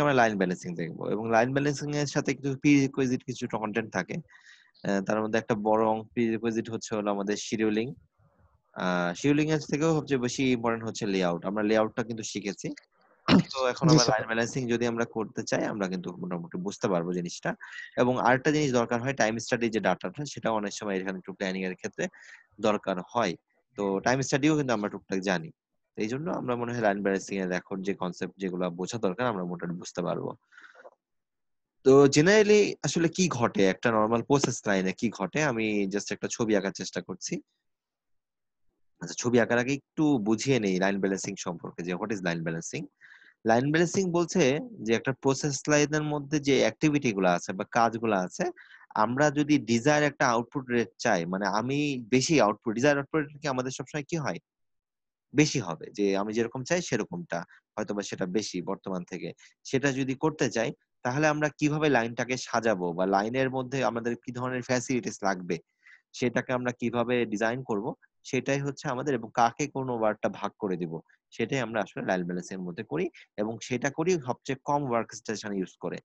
আমরা line balancing দেখবো, এবং লাইন ব্যালেন্সিং এর সাথে কিছু প্রিরিকুইজিট কিছু কন্টেন্ট থাকে। তার মধ্যে একটা বড় প্রিরিকুইজিট হচ্ছে হলো আমাদের শিডিউলিং। শিডিউলিং এর থেকেও সবচেয়ে বেশি ইম্পর্টেন্ট হচ্ছে লেআউট। আমরা লেআউটটা কিন্তু শিখেছি। তো এখন জি আমরা স্যার। লাইন ব্যালেন্সিং যদি আমরা করতে চাই, আমরা কিন্তু মোটামুটি বুঝতে পারবো জিনিসটা। এবং আরেকটা জিনিস দরকার হয়, টাইম স্টাডি যে ডাটাটা, সেটা অনেক সময় এখানে একটু প্ল্যানিং এর ক্ষেত্রে দরকার হয়। তো টাইম স্টাডিও কিন্তু আমরা টুকটাক জানি। এই জন্য আমরা মনে হয় লাইন ব্যালেন্সিং এর এখন যে কনসেপ্ট যেগুলো বোঝা দরকার আমরা মোটামুটি বুঝতে পারবো। তো জেনারেলি আসলে কি ঘটে একটা নর্মাল প্রসেস লাইনে, কি ঘটে, আমি জাস্ট একটা ছবি আঁকার চেষ্টা করছি। আচ্ছা, ছবি আঁকার আগে একটু বুঝিয়ে নেই লাইন ব্যালেন্সিং সম্পর্কে, যে what is line balancing. Line balancing বলছে যে একটা প্রসেস লাইনের মধ্যে যে অ্যাক্টিভিটি গুলো আছে বা কাজগুলো আছে, আমরা যদি ডিজায়ার একটা আউটপুট রেট চাই, মানে আমি বেশি আউটপুট, ডিজায়ার আউটপুট কি আমাদের সবসময় কি হয়, বেশি হবে, যে আমি যেরকম চাই সেরকমটা হয়তোবা সেটা বেশি বর্তমান থেকে। সেটা যদি করতে চাই, তাহলে আমরা কিভাবে লাইনটাকে সাজাবো বা লাইনের মধ্যে আমাদের কি ধরনের ফ্যাসিলিটিস লাগবে, সেটাকে আমরা কিভাবে ডিজাইন করব, সেটাই হচ্ছে আমাদের, এবং কাকে কোন ওয়ার্কটা ভাগ করে দিব, সেটাই আমরা আসলে লাইন ব্যালেন্সিং এর মধ্যে করি। এবং সেটা করি সবচেয়ে কম ওয়ার্ক স্টেশন ইউজ করে।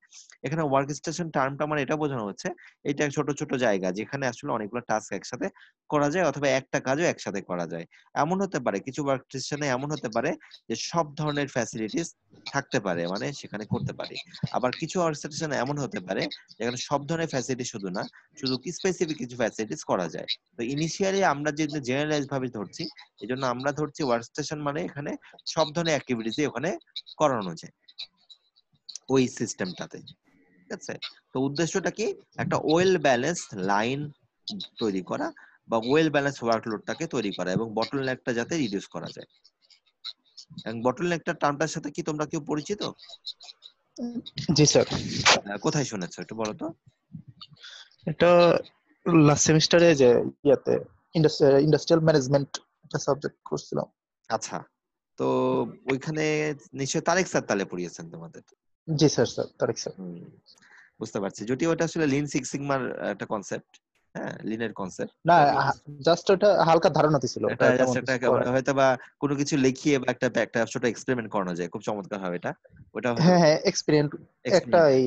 এখানে ওয়ার্ক স্টেশন টার্মটা আমার এটা বোঝানো হচ্ছে, এটা ছোট ছোট জায়গা যেখানে আসলে অনেকগুলো টাস্ক একসাথে করা যায়, অথবা একটা কাজও একসাথে করা যায়। এমন হতে পারে কিছু ওয়ার্ক স্টেশনে, এমন হতে পারে যে সব ধরনের ফ্যাসিলিটিস থাকতে পারে, মানে সেখানে করতে পারি। আবার কিছু ওয়ার্ক স্টেশনে এমন হতে পারে যেখানে সব ধরনের ফ্যাসিলিটি শুধু না, শুধু কি স্পেসিফিক কিছু ফ্যাসিলিটিস করা যায়। তো ইনিশিয়ালি আমরা যে জেনারেলাইজ ভাবে ধরছি, এই জন্য আমরা ধরছি ওয়ার্ক স্টেশন মানে এখানে সব ধরনের অ্যাক্টিভিটিস ওখানে করানো যায় ওই সিস্টেমটাতে। ঠিক আছে? তো উদ্দেশ্যটা কি, একটা ওয়েল ব্যালেন্সড লাইন তৈরি করা, বা ওয়েল ব্যালেন্স ওয়ার্কলোডটাকে তৈরি করা, এবং বটলনেকটা যাতে রিডিউস করা যায়। এবং বটলনেকটা টার্মটার সাথে কি তোমরা কেউ পরিচিত? জি স্যার। কোথায় শুনেছো একটু বলো তো? এটা লাস্ট সেমিস্টারে যে ইয়াতে ইন্ডাস্ট্রিয়াল ম্যানেজমেন্ট একটা সাবজেক্ট করছিলাম। আচ্ছা, তো ওইখানে নিশ্চয়ই তারেক স্যার তাহলে পড়িয়েছেন তোমাদের। জি স্যার, স্যার তারেক স্যার। হুম, বুঝতে পারছি। যদিও ওটা আসলে লিন সিক্স সিগমার একটা কনসেপ্ট, হ্যাঁ, লিনের কনসেপ্ট। না, জাস্ট ওটা হালকা ধারণা দিছিল, এটা ওটা জাস্ট তেমন একটা কিছু করে। হয়তো বা কোনো কিছু লিখিয়ে বা একটা একটা ছোট এক্সপেরিমেন্ট করানো যায়, খুব চমৎকার হবে এটা। ওটা হয়তো হ্যাঁ হ্যাঁ, এক্সপেরিয়েন্ট একটা এক্সপেরিমেন্ট এই,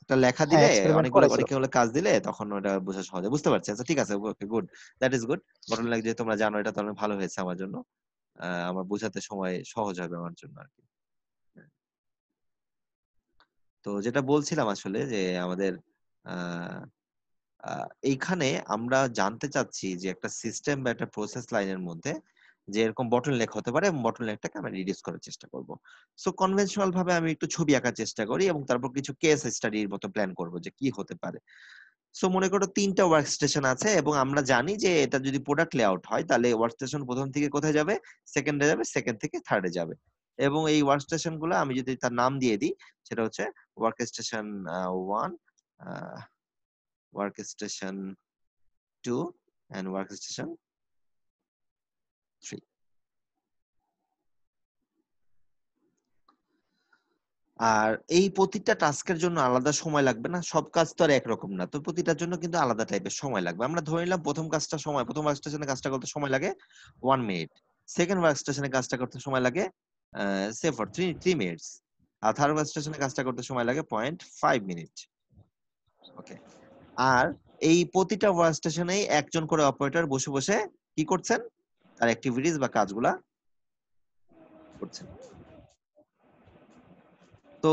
একটা লেখা হ্যাঁ দিলে, এক্সপেরিমেন্ট অনেকগুলো করাইছিল। অনেকগুলো কাজ দিলে তখন ওটা বোঝা সহজ হয়। বুঝতে পারছি। আচ্ছা ঠিক আছে, okay, good, that is good. Bottleneck যে তোমরা জানো, এটা তো অনেক ভালো হয়েছে আমার জন্য। আমার বোঝাতে সময় সহজ হবে আমার জন্য আর কি। তো যেটা বলছিলাম আসলে যে আমাদের আহ এইখানে আমরা জানতে চাচ্ছি যে একটা সিস্টেম বা একটা প্রসেস লাইনের মধ্যে যে এরকম বটলনেক হতে পারে, এবং বটলনেকটাকে আমরা রিডিউস করার চেষ্টা করব। সো কনভেনশনাল ভাবে আমি একটু ছবি আঁকার চেষ্টা করি, এবং তারপর কিছু কেস স্টাডির মতো প্ল্যান করব যে কি হতে পারে। সো মনে করো 3টা ওয়ার্ক স্টেশন আছে, এবং আমরা জানি যে এটা যদি প্রোডাক্ট লেআউট হয়, তাহলে ওয়ার্ক স্টেশন প্রথম থেকে কোথায় যাবে, সেকেন্ডে যাবে, সেকেন্ড থেকে থার্ডে যাবে। এবং এই ওয়ার্ক স্টেশন গুলো আমি যদি তার নাম দিয়ে দিই, সেটা হচ্ছে work station 1, work station 2 and workstation 3। আর এই প্রতিটা টাস্কের জন্য আলাদা সময় লাগবে না, সব কাজ তো আর একরকম না, তো প্রতিটার জন্য কিন্তু আলাদা টাইপের সময় লাগবে। আমরা ধরে নিলাম প্রথম ওয়ার্কস্টেশনে কাজটা করতে সময় লাগে 1 মিনিট, সেকেন্ড ওয়ার্কস্টেশনে কাজটা করতে সময় লাগে সে ফর 3 মিনিটস, আর থার্ড ওয়ার্কস্টেশনে কাজটা করতে সময় লাগে 0.5 মিনিট। ওকে। আর এই প্রতিটা ওয়ার্কস্টেশনেই একজন করে অপারেটর বসে বসে কি করছেন, তার অ্যাক্টিভিটিস বা কাজগুলা করছেন। তো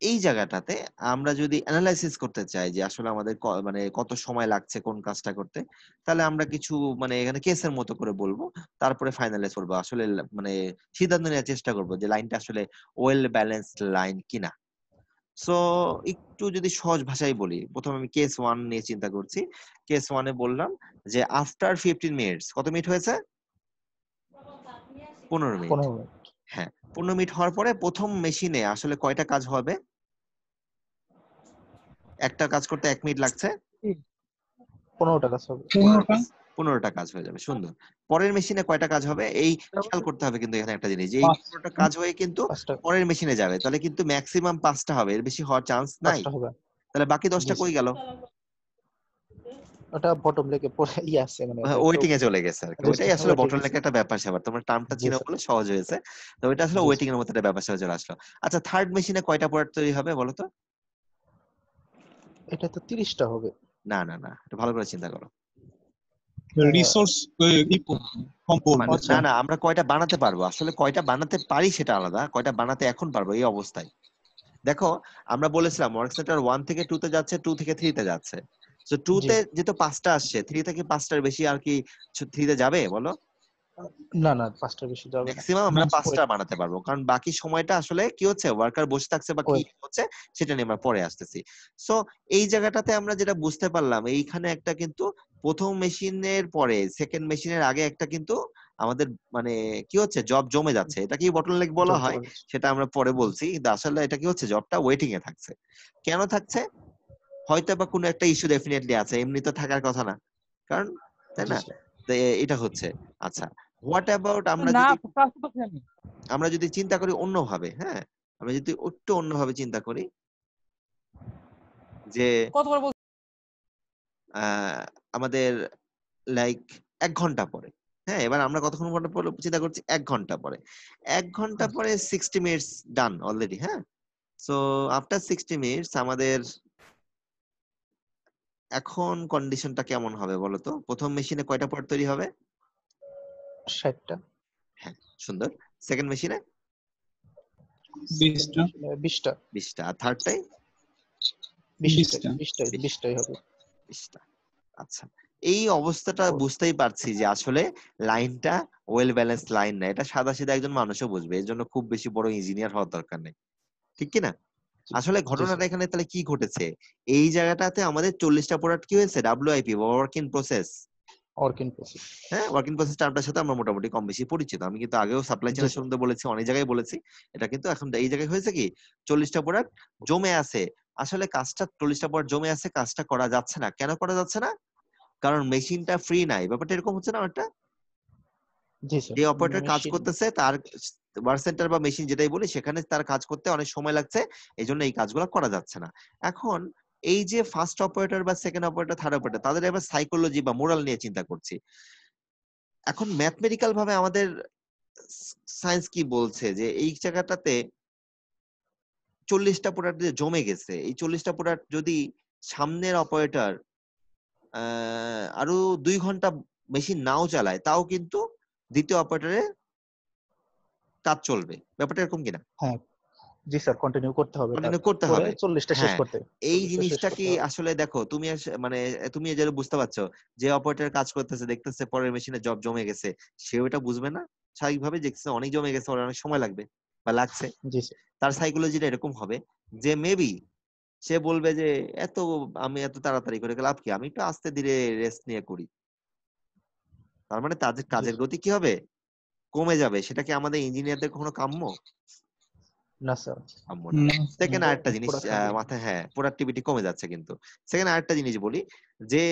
এই জায়গাটাতে আমরা যদি অ্যানালাইসিস করতে চাই যে আসলে আমাদের মানে কত সময় লাগছে কোন কাজটা করতে, তাহলে আমরা কিছু মানে এখানে কেসের মতো করে বলবো, তারপরে ফাইনালাইজ করবো, আসলে মানে সিদ্ধান্ত নেওয়ার চেষ্টা করবো যে লাইনটা আসলে ওয়েল ব্যালেন্সড লাইন কিনা। সো একটু যদি সহজ ভাষায় বলি, প্রথমে আমি কেস 1 নিয়ে চিন্তা করছি। কেস 1 এ বললাম যে আফটার 15 মিনিটস, কত মিনিট হয়েছে, 15 মিনিট। 15 মিনিট। হ্যাঁ, 15 মিনিট হওয়ার পরে প্রথম মেশিনে আসলে কয়টা কাজ হবে, একটা কাজ করতে 1 মিনিট লাগছে, 15টা কাজ হবে। 15টা কাজ হয়ে যাবে, সুন্দর। পরের মেশিনে কয়টা কাজ হবে, এই খেয়াল করতে হবে কিন্তু এখানে একটা জিনিস, যে এই 15টা কাজ হয়ে কিন্তু 5টা। পরের মেশিনে যাবে, তাহলে কিন্তু ম্যাক্সিমাম 5টা হবে, এর বেশি হওয়ার চান্স নাই। 5টা হবে। তাহলে বাকি জি 10টা কই স্যার। গেল? ওটা বটম লেগে পড়ে আছে, মানে ওটা একটা ওয়েটিং এ চলে গেছে আর কি। ওইটাই আসলে ওয়েটিং বটলনেক আছে। একটা ব্যাপার স্যাপার, তোমার টার্মটা জি চিনো স্যার। বলে সহজ হয়েছে। তো ওইটা আসলে জি ওয়েটিং স্যার, এর মতো একটা ব্যাপার স্যাপার চলে আসলো। আচ্ছা, থার্ড মেশিনে কয়টা প্রোডাক্ট তৈরি হবে বলো তো? এটা তো 30টা হবে। না না না, একটু ভালো করে চিন্তা করো। আহ, রিসোর্স কম পড়বে, মানে আচ্ছা, না না, আমরা কয়টা বানাতে পারবো, আসলে কয়টা বানাতে পারি সেটা আলাদা, কয়টা বানাতে এখন পারবো এই অবস্থায়। দেখো, আমরা বলেছিলাম ওয়ার্ক সেন্টার 1 থেকে 2 তে যাচ্ছে, 2 থেকে 3 তে যাচ্ছে। তো 2 জি। তে যেহেতু 5টা আসছে, 3 থেকে 5টার বেশি আর কি 3 তে যাবে বলো? না না, 5টার বেশি যাবে না। ম্যাক্সিমাম না আমরা ওই 5টা বানাতে পারবো, কারণ বাকি সময়টা আসলে কি হচ্ছে, ওয়ার্কার বসে থাকছে বা কি ওই হচ্ছে সেটা নিয়ে আমরা পরে আসতেছি। সো এই জায়গাটাতে আমরা যেটা বুঝতে পারলাম, এইখানে একটা কিন্তু প্রথম মেশিনের পরে সেকেন্ড মেশিনের আগে একটা কিন্তু আমাদের মানে কি হচ্ছে, জব জমে যাচ্ছে। এটা কি বটলনেক বলা জব হয়, জমে যাচ্ছে। সেটা আমরা পরে জি বলছি, কিন্তু আসলে এটা কি হচ্ছে, জবটা ওয়েটিং এ থাকছে। কেন থাকছে? হয়তো বা কোনো একটা ইস্যু ডেফিনেটলি আছে, এমনি তো থাকার কথা না, কারণ তাই জি না? স্যার। তো এটা হচ্ছে। আচ্ছা, হোয়াট অ্যাবাউট না কাজ করতেছি আমি। আমরা যদি চিন্তা করি অন্যভাবে, হ্যাঁ, আমরা যদি একটু অন্যভাবে চিন্তা করি যে কতবার বল আহ, আমাদের লাইক 1 ঘন্টা পরে, হ্যাঁ, এবার আমরা কতক্ষণ ঘন্টা পরে চিন্তা করছি, 1 ঘন্টা পরে। 1 ঘন্টা পরে 60 মিনিটস ডান অলরেডি, হ্যাঁ। সো আফটার 60 মিনিটস আমাদের এখন কন্ডিশনটা কেমন হবে বলো তো? প্রথম মেশিনে কয়টা পট তৈরি হবে? 60টা। হ্যাঁ, সুন্দর। সেকেন্ড মেশিনে 20টা। 20টা। 20টা, আর থার্ডটাই 20টা 20টা। 20টাই হবে। 20টা। আচ্ছা, এই অবস্থাটা বুঝতেই পারছি যে আসলে লাইনটা ওয়েল ব্যালেন্স লাইন না, এটা সাদাসিধা একজন মানুষও বুঝবে, এর জন্য খুব বেশি বড় ইঞ্জিনিয়ার হওয়ার দরকার নেই, ঠিক কি না? জি আসলে জি ঘটনাটা স্যার। এখানে তাহলে কি ঘটেছে, এই জায়গাটাতে আমাদের 40টা প্রোডাক্ট কি হয়েছে, ডাব্লিউআইপি, ওয়ার্ক ইন প্রসেস। অর্কিন প্রসেস। হ্যাঁ, ওয়ার্ক ইন প্রসেস টার্মটার সাথে আমরা মোটামুটি কম বেশি পরিচিত, আমি কিন্তু আগেও সাপ্লাই জি চেনের স্যার। সম্বন্ধে বলেছি, অনেক জায়গায় বলেছি। এটা কিন্তু এখন এই জায়গায় হয়েছে কি, 40টা প্রোডাক্ট জমে আছে। আসলে কাজটা 40টা প্রোডাক্ট জমে আছে, কাজটা করা যাচ্ছে না। কেন করা যাচ্ছে না? কারণ মেশিনটা ফ্রি নাই। ব্যাপারটা এরকম হচ্ছে না একটা, জি স্যার। যে অপারেটর কাজ মেশিন। করতেছে তার ওয়ার্ক সেন্টার বা মেশিন যেটাই বলি, সেখানে তার কাজ করতে অনেক সময় লাগছে, এই জন্য এই কাজগুলো করা যাচ্ছে না। এখন এই যে ফার্স্ট অপারেটর বা সেকেন্ড অপারেটর, থার্ড অপারেটর, তাদের এবার সাইকোলজি বা মোরাল নিয়ে চিন্তা করছি। এখন ম্যাথমেটিক্যাল ভাবে আমাদের সায়েন্স কি বলছে যে এই জায়গাটাতে 40টা প্রোডাক্ট যে জমে গেছে, এই 40টা প্রোডাক্ট যদি সামনের অপারেটর আরো 2 ঘন্টা মেশিন নাও চালায়, তাও কিন্তু দ্বিতীয় অপারেটরের কাজ চলবে। ব্যাপারটা এরকম কিনা? হ্যাঁ। জি স্যার, কন্টিনিউ করতে হবে কন্টিনিউ করতে তারপরে হবে। 40টা শেষ হ্যাঁ, করতে। এই 40টা শেষ জিনিসটা করতে কি হবে। আসলে দেখো তুমি মানে তুমি যেটা বুঝতে পারছো, যে অপারেটর কাজ করতেছে, দেখতেছে পরের মেশিনে জব জমে গেছে, সে ওটা বুঝবে না স্বাভাবিকভাবে, দেখছে অনেক জমে গেছে, ওর অনেক সময় লাগবে বা লাগছে। জি স্যার। তার সাইকোলজিটা এরকম হবে যে মেবি সে বলবে যে এত আমি এত তাড়াতাড়ি করে লাভ কি, আমি একটু আস্তে ধীরে রেস্ট নিয়ে করি। তার মানে তাদের জি কাজের স্যার। গতি কি হবে, কমে যাবে। সেটা কি আমাদের ইঞ্জিনিয়ারদের কখনো কাম্য? না স্যার। কাম্য না। না। সেকেন্ড আরেকটা জিনিস প্রোডাকশন দিন। মাথায়, হ্যাঁ, প্রোডাক্টিভিটি কমে যাচ্ছে কিন্তু। সেকেন্ড আরেকটা জিনিস বলি, যে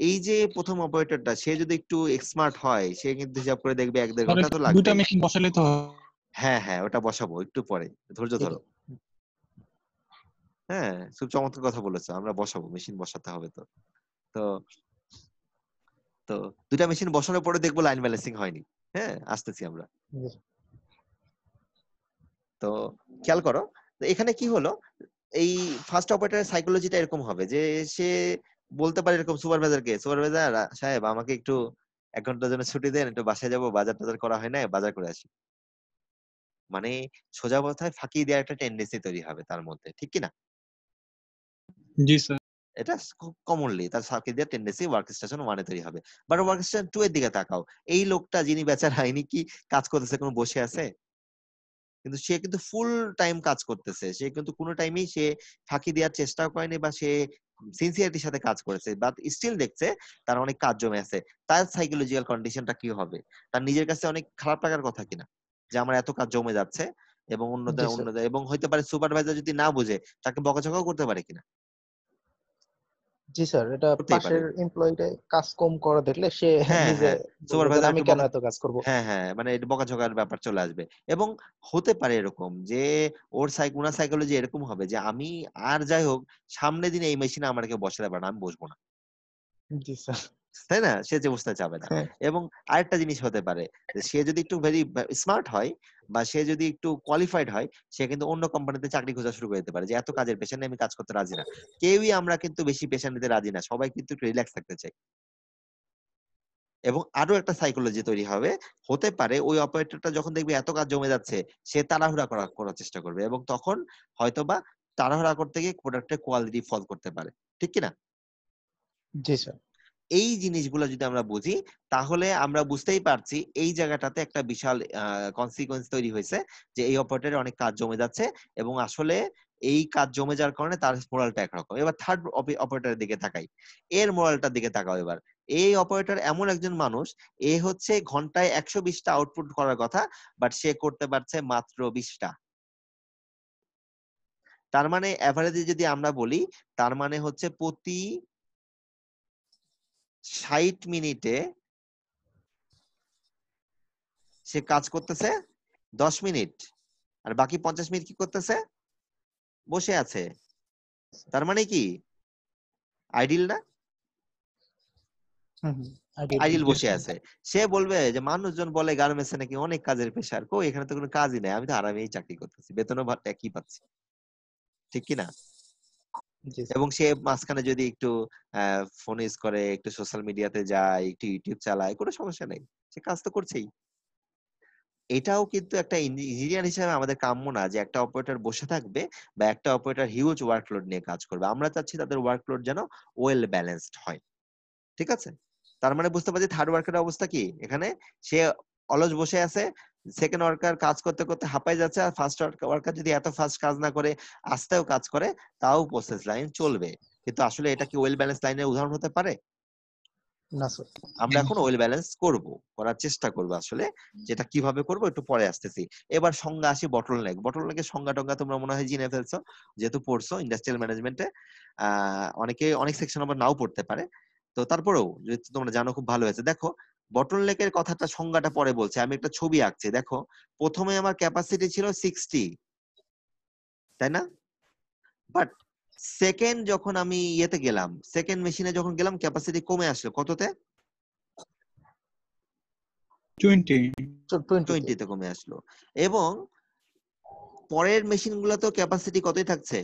এই যে প্রথম অপারেটরটা সে যদি একটু স্মার্ট হয়, সে কিন্তু হিসাব করে দেখবে 1-1.5 তাহলে ঘন্টা তো দুইটা লাগবেই। মেশিন বসালে তো হ্যাঁ হ্যাঁ, ওটা বসাবো একটু পরে, ধৈর্য ধরো। হ্যাঁ, খুব চমৎকার কথা বলেছো, আমরা বসাবো, মেশিন বসাতে হবে তো। তো তো 2টা মেশিন বসানোর পরে দেখবো লাইন ব্যালেন্সিং হয়নি। হ্যাঁ, আসতেছি আমরা। জি তো খেয়াল করো, তো এখানে কি হলো, এই ফার্স্ট অপারেটরের সাইকোলজিটা এরকম হবে যে সে বলতে পারে এরকম সুপারভাইজারকে, সুপারভাইজার সাহেব আমাকে একটু 1 ঘন্টার জন্য ছুটি দেন, একটু বাসায় যাবো, বাজার টাজার করা হয় না, বাজার করে আসি। মানে সোজা কথায় ফাঁকি দেওয়ার একটা টেন্ডেন্সি তৈরি হবে তার মধ্যে, ঠিক কি না? জি স্যার। এটা খুব কমনলি তার ফাঁকি দেওয়ার টেন্ডেন্সি ওয়ার্ক স্টেশন 1 এ তৈরি হবে। বাট ওয়ার্ক স্টেশন 2 এর দিকে তাকাও, এই লোকটা যিনি বেচারা, ইনি কি কাজ করতেছে, কোনো বসে আছে? কিন্তু সে কিন্তু ফুল টাইম কাজ করতেছে, সে কিন্তু কোনো টাইমেই সে ফাঁকি দেওয়ার চেষ্টাও করেনি, বা সে সিনসিয়ারিটির সাথে কাজ করেছে, বাট স্টিল দেখছে তার অনেক কাজ জমে আছে। তার সাইকোলজিক্যাল কন্ডিশনটা কি হবে, তার নিজের কাছে অনেক খারাপ লাগার কথা কিনা, যে আমার এত কাজ জমে যাচ্ছে, এবং জি অন্যদের স্যার। অন্যদের, এবং হইতে পারে সুপারভাইজার যদি না বুঝে তাকে বকাঝকাও করতে পারে কিনা, জি স্যার, এটা করতেই পারে। পাশের এমপ্লয়িটা কাজ কম করা দেখলে সে হ্যাঁ নিজে হ্যাঁ, বলবে যে সুপারভাইজার আমি একটু কেন বকা, এত কাজ করব। হ্যাঁ হ্যাঁ, মানে এটা বকাঝকার ব্যাপার চলে আসবে। এবং হতে পারে এরকম যে ওনার সাইকোলজি এরকম হবে যে আমি আর যাই হোক, সামনে দিনে এই মেশিনে আমার কেউ বসাতে পারে না, আমি বসবো না। জি স্যার। তাই না? সে যে বুঝতে চাবে না। হ্যাঁ, এবং আরেকটা জিনিস হতে পারে যে সে যদি একটু ভেরি স্মার্ট হয় বা সে যদি একটু কোয়ালিফাইড হয়, সে কিন্তু অন্য কোম্পানিতে চাকরি খোঁজা শুরু করে দিতে পারে যে এত কাজের প্রেশার নিয়ে আমি কাজ করতে রাজি না। কেউই আমরা কিন্তু বেশি প্রেশার নিতে রাজি না। সবাই কিন্তু একটু রিল্যাক্স থাকতে চাই। এবং আরো একটা সাইকোলজি তৈরি হবে। হতে পারে ওই অপারেটরটা যখন দেখবে এত কাজ জমে যাচ্ছে, সে তাড়াহুড়া করার চেষ্টা করবে এবং তখন হয়তোবা তাড়াহুড়া করতে গিয়ে প্রোডাক্টের কোয়ালিটি ফল করতে পারে। ঠিক কি না? জি স্যার। এই জিনিসগুলো যদি আমরা বুঝি, তাহলে আমরা বুঝতেই পারছি এই জায়গাটাতে একটা বিশাল কনসিকুয়েন্স তৈরি হয়েছে যে এই অপারেটরের অনেক কাজ জমে যাচ্ছে এবং আসলে এই কাজ জমে যাওয়ার কারণে তার মোরালটা একরকম। এবার থার্ড অপারেটরের দিকে তাকাই, এর মোরালটার দিকে তাকাও এবার। এই অপারেটর এমন একজন মানুষ, এ হচ্ছে ঘন্টায় 120টা আউটপুট করার কথা, বাট সে করতে পারছে মাত্র 20টা। তার মানে এভারেজে যদি আমরা বলি, তার মানে হচ্ছে প্রতি 60 মিনিটে সে কাজ করতেছে 10 মিনিট, আর বাকি 50 মিনিট কি করতেছে? বসে আছে। তার মানে কি আইডিল না? হুম, হুম। আইডিয়াল আইডিল জি বসে স্যার। আছে। সে বলবে যে মানুষজন বলে গার্মেন্টসে নাকি অনেক কাজের প্রেশার, কই এখানে তো কোনো কাজই নাই, আমি তো আরামেই চাকরি করতেছি, বেতনও একই পাচ্ছি। ঠিক কি না? জি স্যার। এবং সে মাঝখানে যদি একটু ফোন ইউজ করে, একটু সোশ্যাল মিডিয়াতে যায়, একটু ইউটিউব চালায়, কোনো সমস্যা নেই, সে কাজ তো করছেই। এটাও কিন্তু একটা ইঞ্জিনিয়ার হিসেবে আমাদের কাম্য না যে একটা অপারেটর বসে থাকবে বা একটা অপারেটর হিউজ ওয়ার্কলোড নিয়ে কাজ করবে। আমরা চাচ্ছি তাদের ওয়ার্কলোড যেন ওয়েল ব্যালেন্সড হয়। ঠিক আছে? তার মানে বুঝতে পারছি থার্ড ওয়ার্কারের অবস্থা কি এখানে। সে অলস বসে আছে, সেকেন্ড ওয়ার্কার কাজ করতে করতে হাঁপাই যাচ্ছে, আর ফার্স্ট ওয়ার্কার যদি এত ফাস্ট কাজ না করে আস্তেও কাজ করে, তাও প্রসেস লাইন চলবে। কিন্তু আসলে এটা কি ওয়েল ব্যালেন্স লাইনের উদাহরণ হতে পারে? না স্যার। আমরা এখন ওয়েল ব্যালেন্স করার চেষ্টা করব আসলে। যেটা কিভাবে করব একটু পরে আসতেছি। এবার সংজ্ঞা আসি বটলনেক। বটলনেকের সংজ্ঞা টঙ্গা তোমরা মনে হয় জেনে ফেলছো, যেহেতু পড়ছো ইন্ডাস্ট্রিয়াল ম্যানেজমেন্টে। অনেকে অনেক সেকশন আবার নাও পড়তে পারে, তো তারপরেও যদি তোমরা জানো খুব ভালো হয়েছে। দেখো, বটলনেকের কথাটা সংজ্ঞাটা পরে বলছে, আমি একটা ছবি আঁকছি। দেখো, প্রথমে আমার ক্যাপাসিটি ছিল 60, তাই না? বাট সেকেন্ড যখন আমি ইয়েতে গেলাম, সেকেন্ড মেশিনে যখন গেলাম, ক্যাপাসিটি কমে আসলো কততে? 20। 20 তে। 20 তে কমে আসলো। এবং পরের মেশিন গুলোতেও ক্যাপাসিটি কতই থাকছে?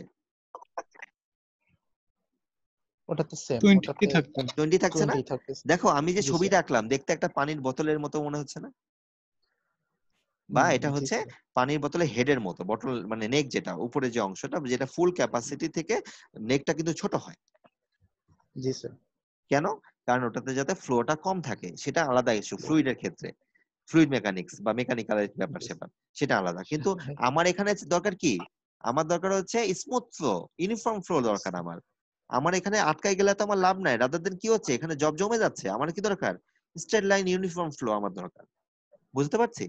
ওটাতে সেম, 20 কি ওটাতে থাকতো? 20 থাকছে না? 20 থাকতেছে। দেখো, আমি যে জি স্যার। ছবিটা আঁকলাম দেখতে একটা পানির বোতলের মতো মনে হচ্ছে না? বা এটা জি হচ্ছে স্যার। পানির বোতলে হেডের মতো, বটল মানে নেক, যেটা উপরে যে অংশটা, যেটা ফুল ক্যাপাসিটি থেকে নেকটা কিন্তু ছোট হয়। জি স্যার। কেন? কারণ ওটাতে যাতে ফ্লোটা কম থাকে, সেটা আলাদা ইস্যু ফ্লুইডের ক্ষেত্রে। ফ্লুইড মেকানিক্স বা মেকানিক্যাল ব্যাপার জি স্যাপার, সেটা আলাদা। কিন্তু স্যার। আমার এখানে দরকার কি? আমার দরকার হচ্ছে স্মুথ ফ্লো, ইউনিফর্ম ফ্লো দরকার আমার। আমার এখানে আটকাই গেলে তো আমার লাভ নাই। রাদার দেন কি হচ্ছে, এখানে জব জমে যাচ্ছে, আমার কি দরকার? স্ট্রেট লাইন ইউনিফর্ম ফ্লো আমার দরকার। বুঝতে পারছি?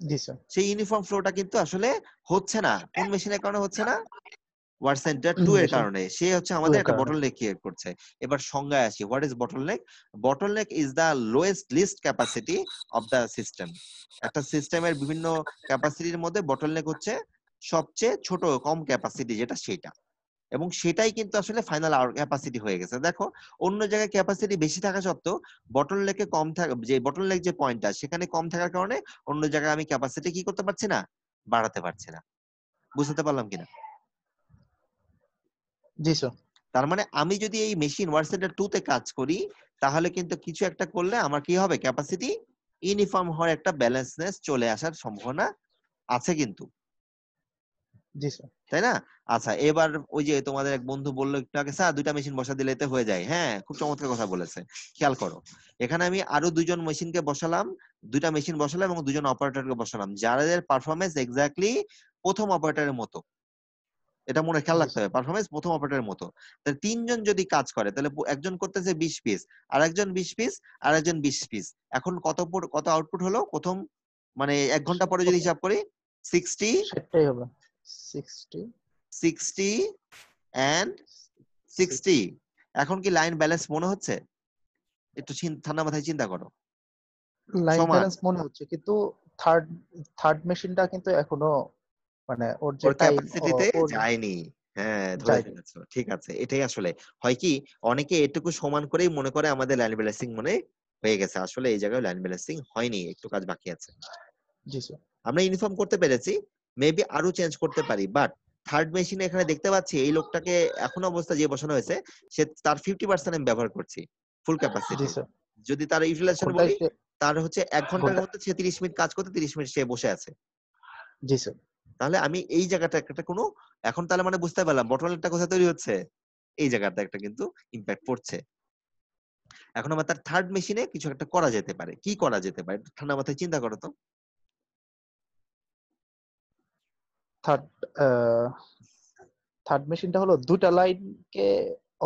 জি স্যার। সেই ইউনিফর্ম ফ্লোটা কিন্তু আসলে হচ্ছে না। কোন মেশিনের কারণে হচ্ছে না? ওয়ার্ড সেন্টার 2 এর মেশিন কারণে। সে হচ্ছে 2 আমাদের এর একটা কারণে। বটলনেক ক্রিয়েট করছে। এবার সংজ্ঞায় আসি। What is bottleneck? Bottleneck is the lowest least capacity of the system. একটা সিস্টেমের বিভিন্ন ক্যাপাসিটির মধ্যে বটলনেক হচ্ছে সবচেয়ে ছোট, কম ক্যাপাসিটি যেটা, সেটা। এবং সেটাই কিন্তু আসলে ফাইনাল ক্যাপাসিটি হয়ে গেছে। দেখো, অন্য জায়গায় ক্যাপাসিটি বেশি থাকা সত্ত্বেও বটলনেকে কম থাকা, যে বটলনেক যে পয়েন্টটা সেখানে কম থাকার কারণে অন্য জায়গায় আমি ক্যাপাসিটি কি করতে পারছি না? বাড়াতে পারছি না। বুঝতে পারলাম কিনা? জি স্যার। তার মানে আমি যদি এই মেশিন ওয়ার্ড সেন্টার 2 তে কাজ করি, তাহলে কিন্তু কিছু একটা করলে আমার কি হবে? ক্যাপাসিটি ইউনিফর্ম হওয়ার একটা ব্যালেন্সনেস চলে আসার সম্ভাবনা আছে কিন্তু। জি স্যার। তাই না? আচ্ছা, এবার ওই যে তোমাদের এক বন্ধু বললো একটু আগে, স্যার 2টা মেশিন বসা দিলে তো হয়ে যায়। হ্যাঁ, খুব চমৎকার কথা বলেছে। খেয়াল করো, এখানে আমি আরো 2জন মেশিনকে বসালাম, 2টা মেশিন বসালাম এবং 2জন অপারেটরকে বসালাম, যাদের পারফরমেন্স এক্স্যাক্টলি প্রথম অপারেটরের মতো। এটা মনে খেয়াল জি রাখতে স্যার। হবে, পারফরমেন্স প্রথম অপারেটরের মতো। তাহলে 3জন যদি কাজ করে, তাহলে একজন করতেছে 20 পিস, আর একজন 20 পিস, আর একজন 20 পিস। এখন কত আউটপুট হলো প্রথম, মানে 1 ঘন্টা পরে যদি হিসাব করি, 60, সেটাই হবে 60 60 এন্ড 6 60। এখন কি লাইন ব্যালেন্স মনে হচ্ছে? একটু ঠান্ডা মাথায় চিন্তা করো। লাইন সমান। ব্যালেন্স মনে হচ্ছে, কিন্তু থার্ড থার্ড মেশিনটা কিন্তু এখনো মানে ওর যে ওর টাইম ক্যাপাসিটিতে ওর যায়নি। হ্যাঁ, ধরে জায়গা। ফেলেছো। ঠিক আছে। এটাই আসলে হয় কি, অনেকে এটুকু সমান করেই মনে করে আমাদের লাইন ব্যালেন্সিং মনে হয়ে গেছে। আসলে এই জায়গায় লাইন ব্যালেন্সিং হয়নি, একটু কাজ বাকি আছে। জি স্যার। আমরা ইউনিফর্ম করতে পেরেছি, মেবি আরো চেঞ্জ করতে পারি, বাট থার্ড মেশিনে এখানে দেখতে পাচ্ছি এই লোকটাকে এখন অবস্থা যে বসানো হয়েছে, সে তার 50% আমি ব্যবহার করছি ফুল জি ক্যাপাসিটি। স্যার। যদি তার ইউটিলাইজেশন কোনটা বলি, সে তার হচ্ছে 1 ঘন্টার কোনটা মধ্যে সে 30 মিনিট কাজ করতে 30 মিনিট সে বসে আছে। জি স্যার। তাহলে আমি এই জায়গাটা একটা কোনো, এখন তাহলে মানে বুঝতে পারলাম বটলনেকটা কোথায় তৈরি হচ্ছে, এই জায়গাটা একটা কিন্তু ইমপ্যাক্ট পড়ছে। এখন আমার তার থার্ড মেশিনে কিছু একটা করা যেতে পারে। কি করা যেতে পারে? একটু ঠান্ডা মাথায় চিন্তা করো তো। থার্ড থার্ড মেশিনটা হলো দুটা লাইনকে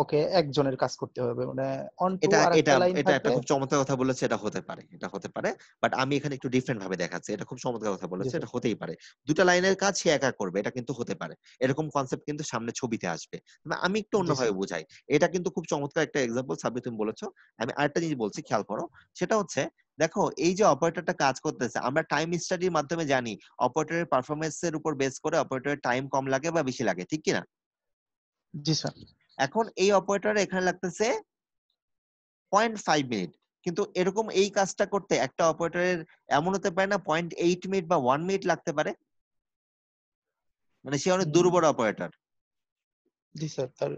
ওকে একজনের কাজ করতে হবে, মানে অন টু এটা আর এটা একটা লাইন এটা একটা থাকবে। খুব চমৎকার কথা বলেছে, এটা হতে পারে, এটা হতে পারে। বাট আমি এখানে একটু ডিফারেন্ট ভাবে দেখাচ্ছি। এটা খুব চমৎকার কথা জি বলেছে, স্যার। এটা হতেই পারে। দুটা লাইনের কাজ সে একা করবে, এটা কিন্তু হতে পারে। এরকম কনসেপ্ট কিন্তু সামনে ছবিতে আসবে। না, আমি একটু জি অন্যভাবে স্যার। বুঝাই। এটা কিন্তু খুব চমৎকার একটা এক্সাম্পল সাব্বির তুমি বলেছো। আমি আরেকটা জিনিস বলছি, খেয়াল করো। সেটা হচ্ছে, দেখো এই যে অপারেটরটা কাজ করতেছে, আমরা টাইম স্টাডির মাধ্যমে জানি অপারেটরের পারফরম্যান্স এর উপর বেস করে অপারেটরের টাইম কম লাগে বা বেশি লাগে, ঠিক কিনা? জি স্যার। এখন এই অপারেটর এখানে লাগতেছে 0.5 মিনিট, কিন্তু এরকম এই কাজটা করতে একটা অপারেটরের এমন হতে পারে না 0.8 মিনিট বা 1 মিনিট লাগতে পারে, মানে সে অনেক হুম, দুর্বল অপারেটর, জি স্যার। তার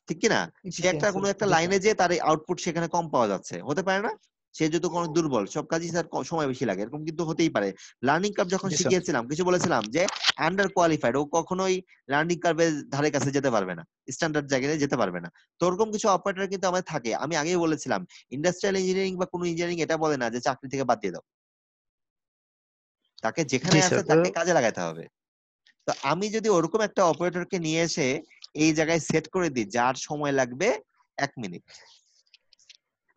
ঠিক কি না? সে একটা এফিসিয়েন্সি। কোনো একটা জি স্যার। লাইনে যে তার আউটপুট সেখানে কম পাওয়া যাচ্ছে, হতে পারে না? সে যদি কোনো দুর্বল, সব কাজই তার সময় বেশি লাগে, এরকম কিন্তু হতেই পারে। লার্নিং কার্ভ যখন জি স্যার। শিখিয়েছিলাম, কিছু বলেছিলাম যে আন্ডার কোয়ালিফাইড, ও কখনোই লার্নিং কার্ভের ধারে কাছে যেতে পারবে না, স্ট্যান্ডার্ড জায়গায় যেতে পারবে না। তো ওরকম কিছু অপারেটর কিন্তু আমাদের থাকে। আমি আগেই বলেছিলাম, ইন্ডাস্ট্রিয়াল ইঞ্জিনিয়ারিং বা কোনো ইঞ্জিনিয়ারিং এটা বলে না যে চাকরি থেকে বাদ দিয়ে দাও, তাকে যেখানে জি আছে স্যার। তাকে কাজে লাগাতে হবে। তো আমি যদি ওরকম একটা অপারেটরকে নিয়ে এসে এই জায়গায় সেট করে দিই, যার সময় লাগবে 1 মিনিট,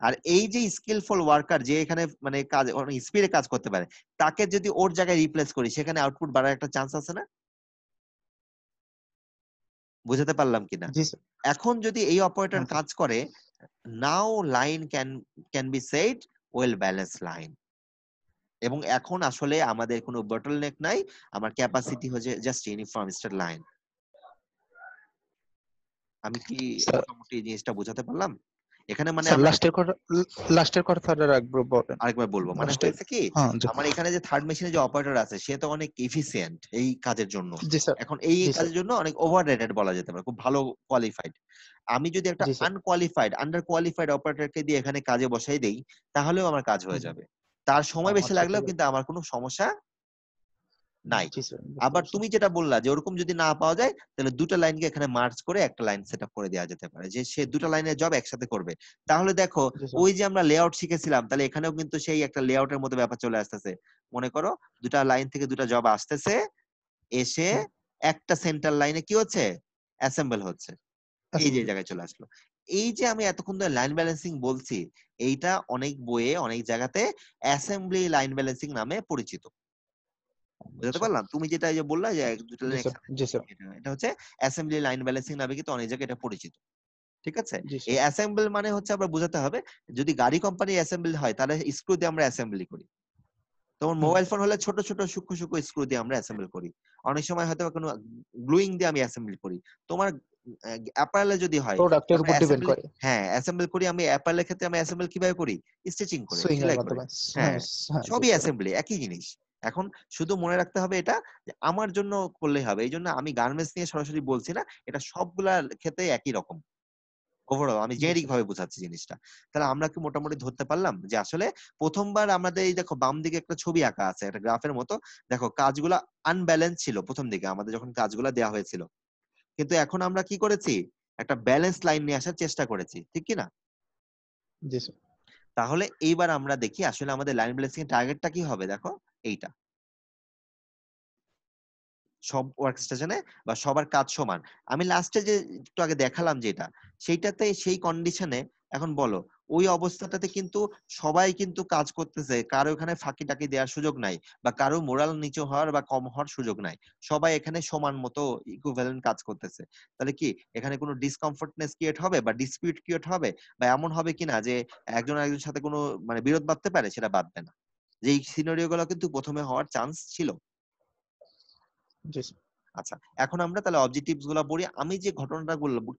আর এই যে স্কিলফুল ওয়ার্কার যে এখানে মানে কাজ অনেক স্পিডে কাজ করতে পারে, তাকে যদি ওর জায়গায় রিপ্লেস করি, সেখানে আউটপুট বাড়ার একটা চান্স আছে না? বুঝাতে পারলাম কিনা? জি স্যার। এখন যদি এই অপারেটর হ্যাঁ স্যার। কাজ করে, now line can be said well balance line. এবং এখন আসলে আমাদের কোনো বটলনেক নাই, আমার ক্যাপাসিটি হচ্ছে জাস্ট ইউনিফর্ম স্টার লাইন। আমি কি স্যার, মোটামুটি এই জিনিসটা বোঝাতে পারলাম? এখানে মানে স্যার আমরা লাস্টের কথাটা রাখবো, বলেন। আরেকবার বলবো, মানে লাস্টের। হয়েছে কি, হ্যাঁ জি। আমার এখানে যে থার্ড মেশিনে যে অপারেটর আছে সে তো অনেক এফিসিয়েন্ট এই কাজের জন্য। জি স্যার। এখন এই জি স্যার। কাজের জন্য অনেক ওভার রেটেড বলা যেতে পারে, খুব ভালো কোয়ালিফাইড। আমি যদি একটা জি স্যার। আনকোয়ালিফাইড আন্ডার কোয়ালিফাইড অপারেটরকে দিয়ে এখানে কাজে বসাই দেই, তাহলেও আমার কাজ হয়ে হুম। যাবে। তার ও সময় বেশি আচ্ছা, লাগলেও ঠিক আছে। কিন্তু আমার কোনো সমস্যা নাই। জি স্যার, বুঝতে আবার পারছি। তুমি যেটা বললা যে ওরকম যদি না পাওয়া যায়, তাহলে দুটা লাইনকে এখানে মার্জ করে একটা লাইন সেট আপ করে দেওয়া যেতে পারে, যে সে দুটা লাইনের জব একসাথে করবে। তাহলে দেখো, জি স্যার। ওই যে আমরা লেআউট শিখেছিলাম, তাহলে এখানেও কিন্তু সেই একটা লেআউটের মধ্যে ব্যাপার চলে আসতেছে। মনে করো দুটা লাইন থেকে দুটা জব আসতেছে, এসে হুম। একটা সেন্টার লাইনে কি হচ্ছে, অ্যাসেম্বল হচ্ছে। এই যে অ্যাসেম্বলি। জায়গায় চলে আসলো। এই যে আমি এতক্ষণ ধরে লাইন ব্যালেন্সিং বলছি, এইটা অনেক বইয়ে অনেক জায়গাতে অ্যাসেম্বলি লাইন ব্যালেন্সিং নামে পরিচিত। বুঝাতে আচ্ছা। পারলাম? তুমি যেটা এই যে বললা যে দুটো জি লাইন স্যার। একসাথে, জি স্যার। এটা হচ্ছে অ্যাসেম্বলি লাইন ব্যালেন্সিং নামে কিন্তু অনেক জায়গায় এটা পরিচিত। ঠিক আছে? জি এই স্যার। অ্যাসেম্বল মানে হচ্ছে আমরা বোঝাতে হবে, যদি গাড়ি কোম্পানি অ্যাসেম্বল হয় তাহলে স্ক্রু দিয়ে আমরা অ্যাসেম্বলি করি। তোমার হুম। মোবাইল ফোন হলে ছোট ছোট সূক্ষ্ম সূক্ষ্ম স্ক্রু দিয়ে আমরা অ্যাসেম্বল করি। অনেক সময় হয়তো কোনো গ্লুইং দিয়ে আমি অ্যাসেম্বল করি। তোমার অ্যাপারেলে যদি হয়, প্রোডাক্টের আমরা উপর ডিপেন্ড অ্যাসেম্বলি, করে। হ্যাঁ, অ্যাসেম্বল করি। আমি অ্যাপারেলের ক্ষেত্রে আমি অ্যাসেম্বল কিভাবে করি? স্টিচিং করে, সুইং এর সেলাই করে। মাধ্যমে। হ্যাঁ। হ্যাঁ, হ্যাঁ জি সবই স্যার। অ্যাসেম্বলি, একই জিনিস। এখন শুধু মনে রাখতে হবে এটা, যে আমার জন্য করলেই হবে। এইজন্য আমি গার্মেন্টস নিয়ে সরাসরি বলছি না। এটা সবগুলা ক্ষেত্রে একই রকম। ওভারঅল আমি জি জেনেরিক স্যার। ভাবে বুঝাচ্ছি জিনিসটা। তাহলে আমরা কি মোটামুটি ধরতে পারলাম যে আসলে প্রথমবার আমাদের এই দেখো বাম দিকে একটা ছবি আঁকা আছে একটা গ্রাফের মতো। দেখো কাজগুলা আনব্যালেন্স ছিল প্রথম দিকে আমাদের যখন কাজগুলা দেওয়া হয়েছিল। কিন্তু এখন আমরা কি করেছি? একটা ব্যালেন্স লাইন নিয়ে আসার চেষ্টা করেছি। ঠিক কি না? জি স্যার। তাহলে এইবার আমরা দেখি আসলে আমাদের লাইন ব্যালেন্সিং এর টার্গেটটা কি হবে, দেখো এইটা। সব ওয়ার্ক স্টেশনে বা সবার কাজ সমান। আমি লাস্টে যে একটু আগে দেখালাম যেটা, সেইটাতে সেই কন্ডিশনে এখন বলো, ওই অবস্থাটাতে কিন্তু সবাই কিন্তু কাজ করতেছে, কারো এখানে ফাঁকি টাকি দেওয়ার সুযোগ নাই, বা কারো মোরাল নিচু হওয়ার বা কম হওয়ার সুযোগ নাই। সবাই এখানে সমান মতো ইকুইভ্যালেন্ট কাজ করতেছে। তাহলে কি এখানে কোনো ডিসকমফোর্টনেস ক্রিয়েট হবে বা ডিসপিউট ক্রিয়েট হবে, বা এমন হবে কিনা যে একজন আরেকজনের সাথে কোনো মানে বিরোধ বাঁধতে পারে? সেটা বাঁধবে না। যে এই সিনারিও গুলো কিন্তু প্রথমে হওয়ার চান্স ছিল। জি স্যার। আচ্ছা, এখন আমরা তাহলে অবজেক্টিভস গুলা পড়ি। আমি যে ঘটনাটা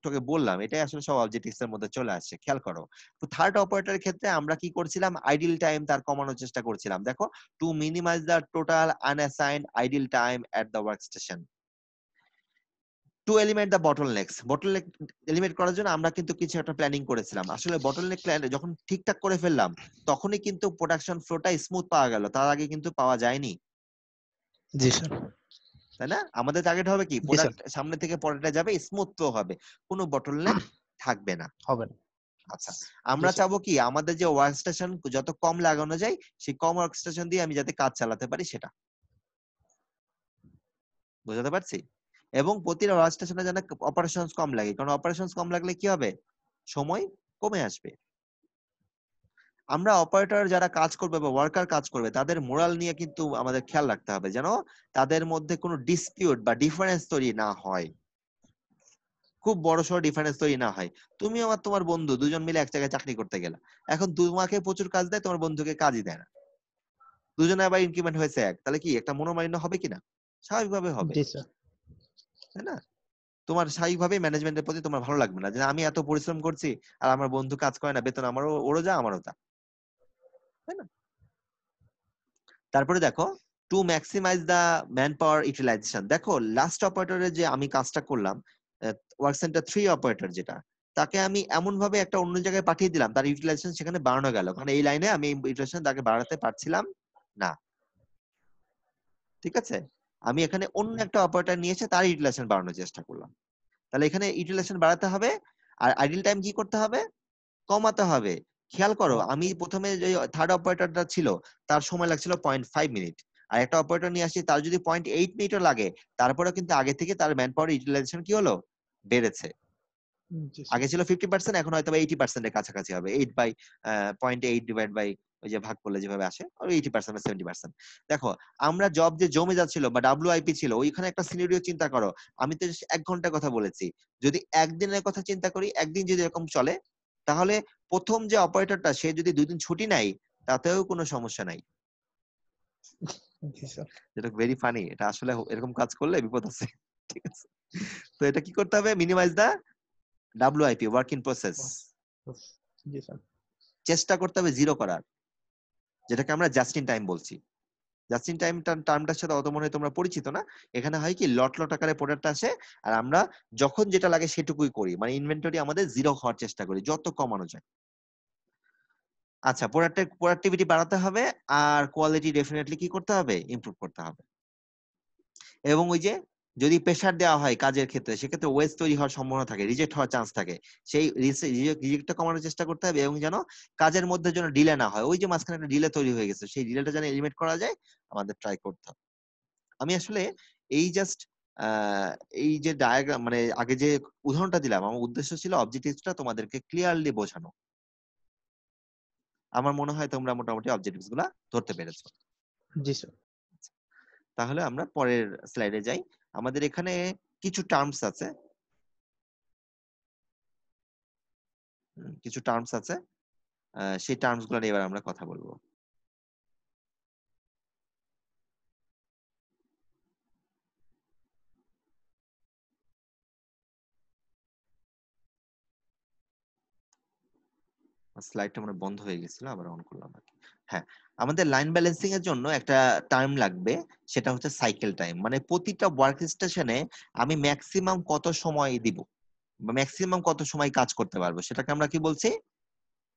তোকে বললাম এটাই আসলে সব অবজেক্টিভস এর মধ্যে চলে আসছে, খেয়াল করো। তো থার্ড অপারেটরের ক্ষেত্রে আমরা কি করছিলাম, আইডিল টাইম তার কমানোর চেষ্টা করছিলাম। দেখো, to minimize the total unassigned idle time at the work station, to eliminate the bottlenecks. Bottleneck eliminate করার জন্য আমরা কিন্তু কিছু একটা প্ল্যানিং করেছিলাম। আসলে বটলনেক প্ল্যান যখন ঠিকঠাক করে ফেললাম তখনই কিন্তু প্রোডাকশন ফ্লোটা স্মুথ পাওয়া গেল, তার আগে কিন্তু পাওয়া যায়নি, জি স্যার। তাই না? আমাদের টার্গেট হবে কি, জি স্যার। প্রোডাক্ট সামনে থেকে পরেরটা যাবে, স্মুথ ফ্লো হবে, কোনো বটলনেক থাকবে না। হবে না। আচ্ছা, জি আমরা স্যার। চাবো কি আমাদের যে ওয়ার্ক স্টেশন যত কম লাগানো যায় সেই কম ওয়ার্ক স্টেশন দিয়ে আমি যাতে কাজ চালাতে পারি, সেটা বুঝাতে পারছি। এবং প্রতিটা ওয়ার্ক স্টেশনে যেন অপারেশনস কম লাগে, কারণ অপারেশনস কম লাগলে কি হবে, সময় কমে আসবে। আমরা অপারেটর যারা কাজ করবে বা ওয়ার্কার কাজ করবে তাদের মোরাল নিয়ে কিন্তু আমাদের খেয়াল রাখতে হবে, যেন তাদের মধ্যে কোনো ডিসপিউট বা ডিফারেন্স তৈরি না হয়, খুব বড়সড় ডিফারেন্স তৈরি না হয়। তুমি আমার তোমার বন্ধু দুজন মিলে এক জায়গায় চাকরি করতে গেলা, এখন তোমাকে প্রচুর কাজ দেয়, তোমার বন্ধুকে কাজই দেয় না, দুজনে আবার ইনক্রিমেন্ট হয়েছে এক, তাহলে কি একটা মনোমালিন্য হবে কিনা? স্বাভাবিকভাবে হবে, জি স্যার। তাই না? তোমার স্বাভাবিকভাবে ম্যানেজমেন্টের প্রতি তোমার ভালো লাগবে না যে আমি এত পরিশ্রম করছি আর আমার বন্ধু কাজ করে না, বেতন আমারও ওরও যা আমারও তা, তাই না? তারপরে দেখো, to maximise the manpower utilisation. দেখো লাস্ট অপারেটরে যে আমি কাজটা করলাম, ওয়ার্ক সেন্টার 3 অপারেটর যেটা, তাকে আমি এমন ভাবে একটা অন্য জায়গায় পাঠিয়ে দিলাম, তার ইউটিলাইজেশন সেখানে বাড়ানো গেল, কারণ এই লাইনে আমি ইউটিলাইজেশন তাকে বাড়াতে পারছিলাম না, ঠিক আছে? আমি এখানে অন্য একটা অপারেটর নিয়ে এসে তার ইউটিলাইজেশন বাড়ানোর চেষ্টা করলাম। তাহলে এখানে ইউটিলাইজেশন বাড়াতে হবে, আর আইডল টাইম কি করতে হবে, কমাতে হবে। খেয়াল করো, আমি প্রথমে যে থার্ড অপারেটরটা ছিল তার সময় লাগছিল 0.5 মিনিট, আর একটা অপারেটর নিয়ে আসছি তার যদি 0.8 মিনিটও লাগে, তারপরেও কিন্তু আগে থেকে তার ম্যান পাওয়ার ইউটিলাইজেশন কি হলো, বেড়েছে। জি স্যার। আগে ছিল 50%, এখন হয়তো 80% এর কাছাকাছি হবে, 0.8 ডিভাইড বাই ওই যে ভাগ করলে যেভাবে আসে, আর 80% বা 70%। দেখো, আমরা জব যে জমে যাচ্ছিল বা WIP ছিল, ওইখানে একটা সিনারিও চিন্তা করো। আমি তো 1 ঘন্টার কথা বলেছি, যদি একদিনের কথা চিন্তা করি, একদিন যদি এরকম চলে, তাহলে প্রথম যে অপারেটরটা সে যদি 2 দিন ছুটি নেয় তাতেও কোনো সমস্যা নাই। জি স্যার। যেটা ভেরি ফানি, এটা আসলে এরকম কাজ করলে বিপদ আছে, ঠিক আছে? তো এটা কি করতে হবে, minimise the WIP, work in process. জি স্যার। চেষ্টা করতে হবে জিরো করার, যেটাকে আমরা জাস্ট ইন টাইম বলছি। জাস্ট ইন টাইম টার্মটার সাথে অত মনে হয় তোমরা পরিচিত না। এখানে হয় কি, লট লট আকারে প্রোডাক্ট আসে, আর আমরা যখন যেটা লাগে সেটুকুই করি, মানে ইনভেন্টরি আমাদের জিরো হওয়ার চেষ্টা করি যত কমানো যায়। আচ্ছা, প্রোডাক্টের প্রোডাক্টিভিটি বাড়াতে হবে, আর কোয়ালিটি ডেফিনেটলি কি করতে হবে, ইমপ্রুভ করতে হবে। এবং ওই যে যদি প্রেসার দেওয়া হয় কাজের ক্ষেত্রে, সেক্ষেত্রে ওয়েস্ট তৈরি হওয়ার সম্ভাবনা থাকে, রিজেক্ট হওয়ার চান্স থাকে, সেই রিজেক্টটা কমানোর চেষ্টা করতে হবে, এবং যেন কাজের মধ্যে যেন ডিলে না হয়, ওই যে মাঝখানে একটা ডিলে তৈরি হয়ে গেছে, সেই ডিলেটা যেন এলিমিনেট করা যায়, আমাদের ট্রাই করতে হবে। আমি আসলে এই জাস্ট এই যে ডায়াগ্রাম, মানে আগে যে উদাহরণটা দিলাম, আমার উদ্দেশ্য ছিল অবজেক্টিভসটা তোমাদেরকে ক্লিয়ারলি বোঝানো। আমার মনে হয় তোমরা মোটামুটি অবজেক্টিভস গুলা ধরতে পেরেছো। জি স্যার। তাহলে আমরা পরের স্লাইডে যাই। আমাদের এখানে কিছু টার্মস আছে, কিছু টার্মস আছে, সেই টার্মস গুলো নিয়ে এবার আমরা কথা বলবো। স্লাইডটা মানে বন্ধ হয়ে গেছিল, আবার অন করলাম আর কি। হ্যাঁ, আমাদের লাইন ব্যালেন্সিং এর জন্য একটা টার্ম লাগবে, সেটা হচ্ছে সাইকেল টাইম। মানে প্রতিটা ওয়ার্ক স্টেশনে আমি ম্যাক্সিমাম কত সময় দিব বা ম্যাক্সিমাম কত সময় কাজ করতে পারবো, সেটাকে আমরা কি বলছি,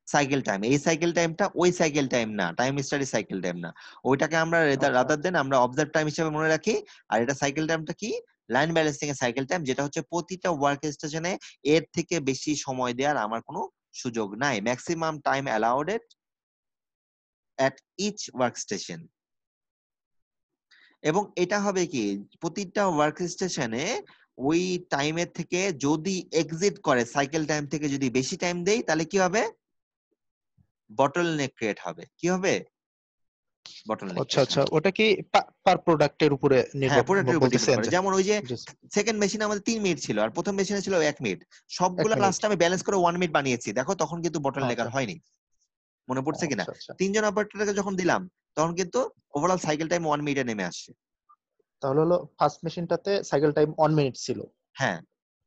সাইকেল টাইম। এই সাইকেল টাইমটা ওই সাইকেল টাইম না, টাইম স্টাডি সাইকেল টাইম না, ওইটাকে আমরা আচ্ছা। রাদার দেন আমরা অবজার্ভ টাইম হিসেবে মনে রাখি। আর এটা সাইকেল টাইমটা কি, লাইন ব্যালেন্সিং এর সাইকেল টাইম, যেটা হচ্ছে প্রতিটা ওয়ার্ক স্টেশনে এর থেকে বেশি সময় দেওয়ার আমার কোনো সুযোগ নাই, ম্যাক্সিমাম টাইম অ্যালাউড এট ইচ ওয়ার্ক স্টেশন। এবং এটা হবে কি, প্রতিটা ওয়ার্ক স্টেশনে ওই টাইমের থেকে যদি এক্সিট করে, সাইকেল টাইম থেকে যদি বেশি টাইম দেই, তাহলে কি হবে, বটলনেক ক্রিয়েট হবে। কি হবে, বটলনেক আচ্ছা ক্রিয়েট আচ্ছা, হবে। ওটা কি পার প্রোডাক্টের উপরে হ্যাঁ, নির্ভর প্রোডাক্টের উপর ডিপেন্ড বলতেছেন করে। যে? যেমন ওই যে জি সেকেন্ড মেশিনে আমাদের 3 মিনিট ছিল, আর প্রথম মেশিনে ছিল 1 মিনিট, এক সবগুলা মিনিট লাস্টে আমি ব্যালেন্স করে 1 মিনিট বানিয়েছি। দেখো তখন কিন্তু বটলনেক আর আচ্ছা হয়নি, মনে পড়ছে কিনা? আচ্ছা আচ্ছা। 3 জন অপারেটরকে যখন দিলাম তখন কিন্তু ওভারঅল সাইকেল টাইম 1 মিনিটে নেমে আসছে। তাহলে হলো ফার্স্ট মেশিনটাতে সাইকেল টাইম 1 মিনিট ছিল। হ্যাঁ,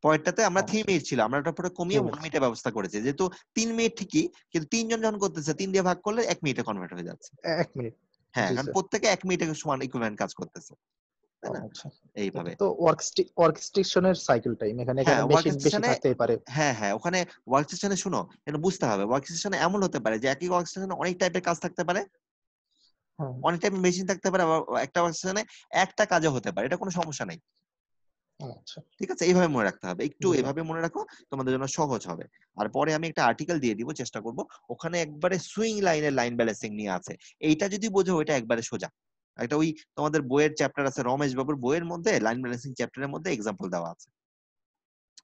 পরেরটাতে আমরা 3 আচ্ছা, মিনিট ছিল, আমরা ওটা পুরো কমিয়ে 3 1 মিনিট। মিনিটের ব্যবস্থা করেছি, যেহেতু 3 মিনিট ঠিকই, কিন্তু তিনজন যখন করতেছে 3 দিয়ে ভাগ করলে 1 মিনিটে কনভার্ট হয়ে যাচ্ছে। 1 মিনিট। হ্যাঁ, জি কারণ স্যার। প্রত্যেকে 1 মিনিটের সমান ইকুইভ্যালেন্ট কাজ করতেছে, তাই না? আচ্ছা। এটা এইভাবে। তো ওয়ার্ক স্টেশনের সাইকেল টাইম, এখানে হ্যাঁ, ওয়ার্ক মেশিন বেশি স্টেশনে, থাকতেই পারে। হ্যাঁ, ওখানে ওয়ার্ক স্টেশনে শুনো, এটা বুঝতে হবে। ওয়ার্ক স্টেশনে এমন হতে পারে যে একই ওয়ার্ক স্টেশনে অনেক টাইপের কাজ থাকতে পারে, হ্যাঁ। অনেক টাইপের মেশিন থাকতে পারে, আবার একটা ওয়ার্ক স্টেশনে একটা কাজও হতে পারে। এটা কোনো সমস্যা নাই। আচ্ছা। ঠিক আছে? এইভাবে মনে রাখতে হবে। একটু জি স্যার। এভাবে মনে রাখো, তোমাদের জন্য সহজ হবে। আর পরে আমি একটা আর্টিকেল দিয়ে দিব, চেষ্টা করব। ওখানে একবারে সুইং লাইনের লাইন ব্যালেন্সিং নিয়ে আছে। এইটা যদি বোঝো, ওইটা একবারে সোজা। একটা ওই তোমাদের বইয়ের চ্যাপ্টার আছে, রমেশ বাবুর বইয়ের মধ্যে লাইন ব্যালেন্সিং চ্যাপ্টারের মধ্যে এক্সাম্পল দেওয়া আছে।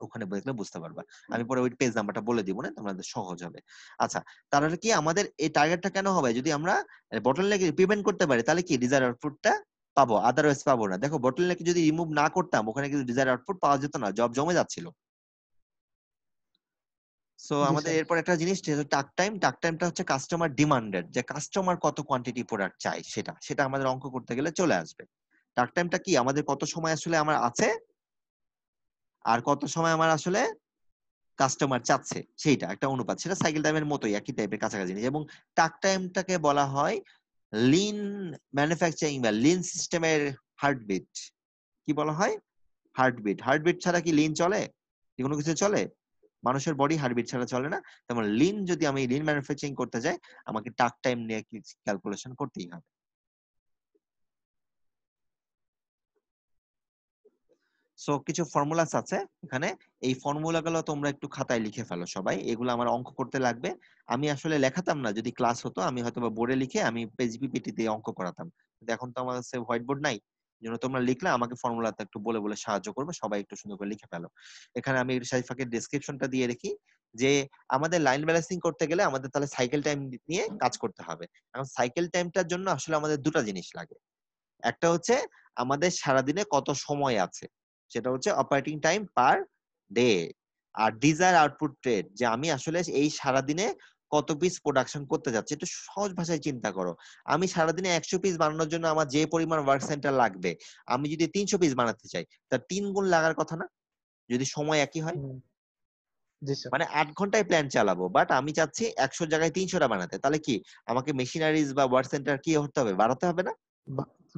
ওখানে দেখলে বুঝতে পারবা। আমি পরে ওই পেজ নাম্বারটা বলে দিব, না তোমাদের সহজ হবে। আচ্ছা, তাহলে কি আমাদের এই টার্গেটটা কেন হবে? যদি আমরা বটলনেক প্রিভেন্ট করতে পারি, তাহলে কি ডিজায়ার আউটপুটটা পাবো, আদারওয়াইজ পাবো না। দেখো, বটলনেক যদি রিমুভ না করতাম, ওখানে কিন্তু ডিজায়ার আউটপুট পাওয়া যেত না, জব জমে যাচ্ছিল। সো জি আমাদের স্যার। এরপর একটা জিনিস, টাক টাইম। টাক টাইমটা হচ্ছে কাস্টমার ডিমান্ডেড, যে কাস্টমার কত কোয়ান্টিটি প্রোডাক্ট চাই, সেটা সেটা আমাদের অঙ্ক করতে গেলে চলে আসবে। টাক টাইমটা কি, আমাদের কত সময় আসলে আমার আছে, আর কত সময় আমার আসলে কাস্টমার চাচ্ছে, সেইটা একটা অনুপাত। সেটা সাইকেল টাইমের মতোই, একই টাইপের কাছাকাছি জিনিস। এবং টাক টাইমটাকে বলা হয় লিন ম্যানুফ্যাকচারিং বা লিন সিস্টেমের হার্টবিট। কি বলা হয়? হার্টবিট। হার্টবিট ছাড়া কি লিন চলে? কি কোনো কিছু চলে? মানুষের বডি হার্টবিট ছাড়া চলে না। তেমন লিন, যদি আমি লিন ম্যানুফ্যাকচারিং করতে যাই, আমাকে টাক টাইম নিয়ে ক্যালকুলেশন করতেই হবে। সো কিছু ফর্মুলাস আছে এখানে। এই ফর্মুলা গুলো তোমরা একটু খাতায় লিখে ফেলো সবাই, এগুলো আমার অঙ্ক করতে লাগবে। আমি আসলে লেখাতাম না, যদি ক্লাস হতো আমি হয়তো বা বোর্ডে লিখে আমি পেজ পিপিটি দিয়ে অঙ্ক করাতাম, কিন্তু এখন তো আমার কাছে হোয়াইট বোর্ড নাই। এই জন্য তোমরা লিখলে আমাকে ফর্মুলাটা একটু বলে বলে সাহায্য করবে, সবাই একটু সুন্দর করে লিখে ফেলো। এখানে আমি শারিফাকে ডেসক্রিপশনটা দিয়ে রেখি, যে আমাদের লাইন ব্যালেন্সিং করতে গেলে আমাদের তাহলে সাইকেল টাইম নিয়ে কাজ করতে হবে। এখন সাইকেল টাইমটার জন্য আসলে আমাদের দুটো জিনিস লাগে। একটা হচ্ছে আমাদের সারাদিনে কত সময় আছে, সেটা হচ্ছে অপারেটিং টাইম পার ডে। আর ডিজায়ার আউটপুট রেট, যে আমি আসলে এই সারাদিনে কত পিস প্রোডাকশন করতে যাচ্ছি। একটু সহজ ভাষায় চিন্তা করো, আমি সারাদিনে 100 পিস বানানোর জন্য আমার যে পরিমাণ ওয়ার্ক সেন্টার লাগবে, আমি যদি 300 পিস বানাতে চাই, তার 3 গুণ লাগার কথা না, যদি সময় একই হয়। হুম, জি স্যার। মানে 8 ঘন্টায় প্ল্যান চালাবো, বাট আমি চাচ্ছি 100 জায়গায় 300টা বানাতে, তাহলে কি আমাকে মেশিনারিজ বা ওয়ার্ক সেন্টার কি হতে হবে, বাড়াতে হবে না?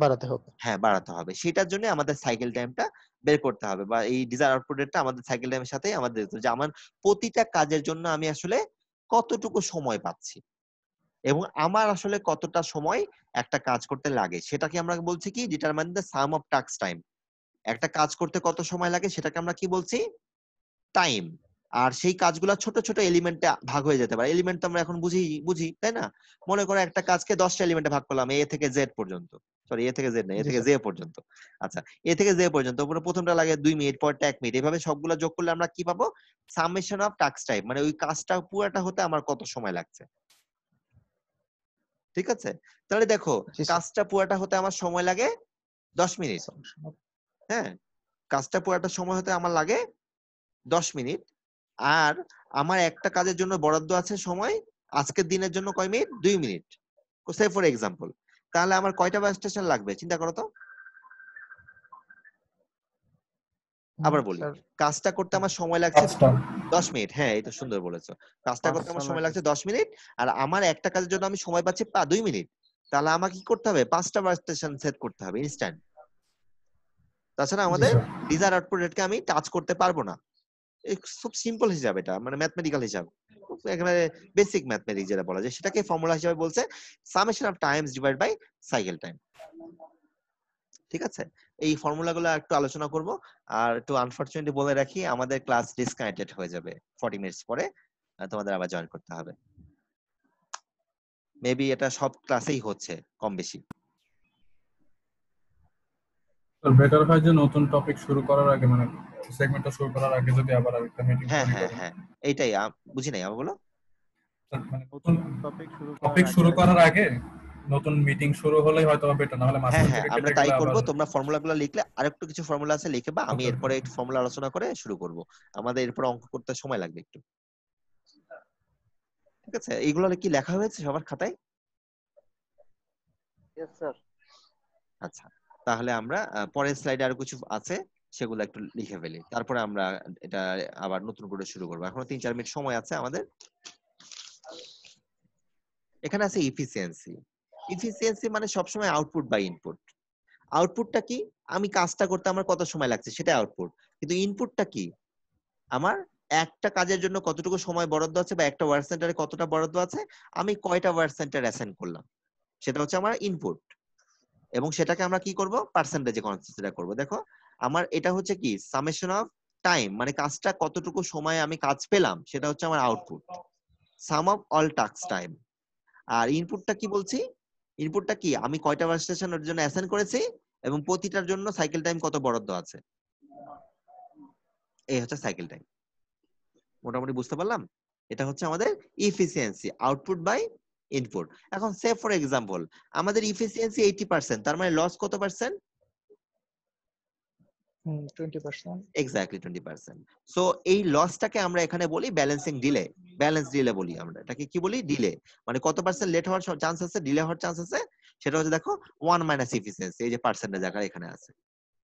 বাড়াতে হবে। হ্যাঁ, বাড়াতে হবে। সেটার জন্য আমাদের সাইকেল টাইমটা বের করতে হবে, বা এই ডিজায়ার আউটপুট রেটটা আমাদের সাইকেল টাইমের সাথে আমাদের দিতে হবে, যে আমার প্রতিটা কাজের জন্য আমি আসলে কতটুকু সময় পাচ্ছি, এবং আমার আসলে কতটা সময় একটা কাজ করতে লাগে, সেটাকে আমরা বলছি কি, determine the some of task time. একটা কাজ করতে কত সময় লাগে সেটাকে আমরা কি বলছি, টাইম। আর সেই কাজগুলো ছোট ছোট এলিমেন্টে ভাগ হয়ে যেতে পারে। এলিমেন্ট তো আমরা এখন বুঝি বুঝি, তাই না? মনে করো একটা কাজকে 10টা এলিমেন্টে ভাগ করলাম, এ থেকে জেড পর্যন্ত। সরি, এ থেকে জেড না, এ জি থেকে স্যার। জে পর্যন্ত। আচ্ছা, এ থেকে জে পর্যন্ত পুরো প্রথমটা লাগে 2 মিনিট, পরটা 1 মিনিট, এভাবে সবগুলো যোগ করলে আমরা কি পাবো, সামেশন অফ টাস্ক টাইম, মানে ওই কাজটা পুরাটা হতে আমার কত সময় লাগছে। ঠিক আছে? তাহলে দেখো, জি স্যার। কাজটা পুরাটা হতে আমার সময় লাগে 10 মিনিট। হ্যাঁ, কাজটা পুরাটা সময় হতে আমার লাগে 10 মিনিট। আর আমার একটা কাজের জন্য বরাদ্দ আছে সময় আজকের দিনের জন্য কয় minute, 2 minute, say for example. তাহলে আমার কয়টা বাস স্টেশন লাগবে চিন্তা করো তো। আবার বলি, স্যার, কাজটা করতে আমার সময় লাগছে 5টা। 10 মিনিট। হ্যাঁ, এই তো সুন্দর বলেছো। কাজটা করতে আমার 5টা সময় লাগে। লাগছে 10 মিনিট, আর আমার একটা কাজের জন্য আমি সময় পাচ্ছি 2 মিনিট। তাহলে আমাকে কি করতে হবে, 5টা বাস স্টেশন সেট করতে হবে ইনস্ট্যান্ট। তাছাড়া জি আমাদের স্যার। ডিজায়ার আউটপুট রেটকে আমি টাচ করতে পারবো না। খুব সিম্পল হিসাব, এটা মানে ম্যাথমেটিক্যাল হিসাব, একেবারে বেসিক ম্যাথমেটিক্স যেটা বলা যায়, সেটাকে ফর্মুলা হিসেবে বলছে summation of times divide by cycle time. ঠিক আছে? এই ফর্মুলা গুলো একটু আলোচনা করব। আর একটু আনফরচুনেটলি বলে রাখি, আমাদের ক্লাস ডিসকানেক্টেড হয়ে যাবে 40 মিনিটস পরে, তোমাদের আবার জয়েন করতে হবে। মেবি এটা সব ক্লাসেই হচ্ছে কম বেশি। বেটার হয় যে নতুন টপিক শুরু করার আগে, মানে সেগমেন্টটা শুরু করার আগে যদি আবার একটা মিটিং হ্যাঁ, তৈরি হ্যাঁ, করেন। হ্যাঁ, এইটাই বুঝি নাই, আবার বলো। মানে নতুন টপিক শুরু করার আগে নতুন মিটিং শুরু হলেই হয়তো বেটার, না হলে হ্যাঁ, মাঝখান হ্যাঁ, থেকে আমরা কেটে তাই গেলে করব। আবার। তোমরা ফর্মুলাগুলো লিখলে, আরেকটু কিছু ফর্মুলা আছে লিখে বা, আমি ওকে, ওকে। এরপরে একটু ফর্মুলা আলোচনা করে শুরু করব। আমাদের এরপর অঙ্ক করতে সময় লাগবে একটু। ঠিক আছে? এইগুলো কি লেখা হয়েছে সবার খাতায়? Yes, sir. আচ্ছা, তাহলে আমরা পরের স্লাইডে আরো কিছু আছে, সেগুলো একটু লিখে ফেলি, তারপরে আমরা এটা আবার নতুন করে শুরু করবো। এখনো 3-4 মিনিট সময় আছে আমাদের। এখানে আছে ইফিসিয়েন্সি। ইফিসিয়েন্সি মানে সবসময় আউটপুট বাই ইনপুট। আউটপুটটা কি? আমি কাজটা করতে আমার কত সময় লাগছে সেটা আউটপুট। কিন্তু ইনপুটটা কি? আমার একটা কাজের জন্য কতটুকু সময় বরাদ্দ আছে, বা একটা ওয়ার্ক সেন্টারে কতটা বরাদ্দ আছে, আমি কয়টা ওয়ার্ক সেন্টার অ্যাসাইন করলাম, সেটা হচ্ছে আমার ইনপুট। এবং সেটাকে আমরা কি করব? পার্সেন্টেজে কনসিডার করব। দেখো আমার এটা হচ্ছে কি সামেশন অফ টাইম, মানে কাজটা কতটুকু সময়ে আমি কাজ পেলাম সেটা হচ্ছে আমার output, sum of all task time. আর ইনপুটটা কি বলছি? ইনপুটটা কি? আমি কয়টা ওয়ার্ক স্টেশনের জন্য অ্যাসাইন করেছি এবং প্রতিটার জন্য সাইকেল টাইম কত বরাদ্দ আছে। এই হচ্ছে সাইকেল টাইম। মোটামুটি বুঝতে পারলাম? এটা হচ্ছে আমাদের ইফিসিয়েন্সি, আউটপুট বাই ইনপুট। এখন সে ফর এক্সাম্পল আমাদের ইফিসিয়েন্সি 80%, তার মানে লস কত পার্সেন্ট? 20%। এক্স্যাক্টলি 20%। সো এই লসটাকে আমরা এখানে বলি ব্যালেন্সিং ডিলে, ব্যালেন্স ডিলে বলি আমরা। এটাকে কি বলি? ডিলে। মানে কত পার্সেন্ট লেট হওয়ার চান্স আছে, ডিলে হওয়ার চান্স আছে, সেটা হচ্ছে দেখো 1 মাইনাস এফিসিয়েন্সি, এই যে পার্সেন্টেজ আকারে এখানে আছে।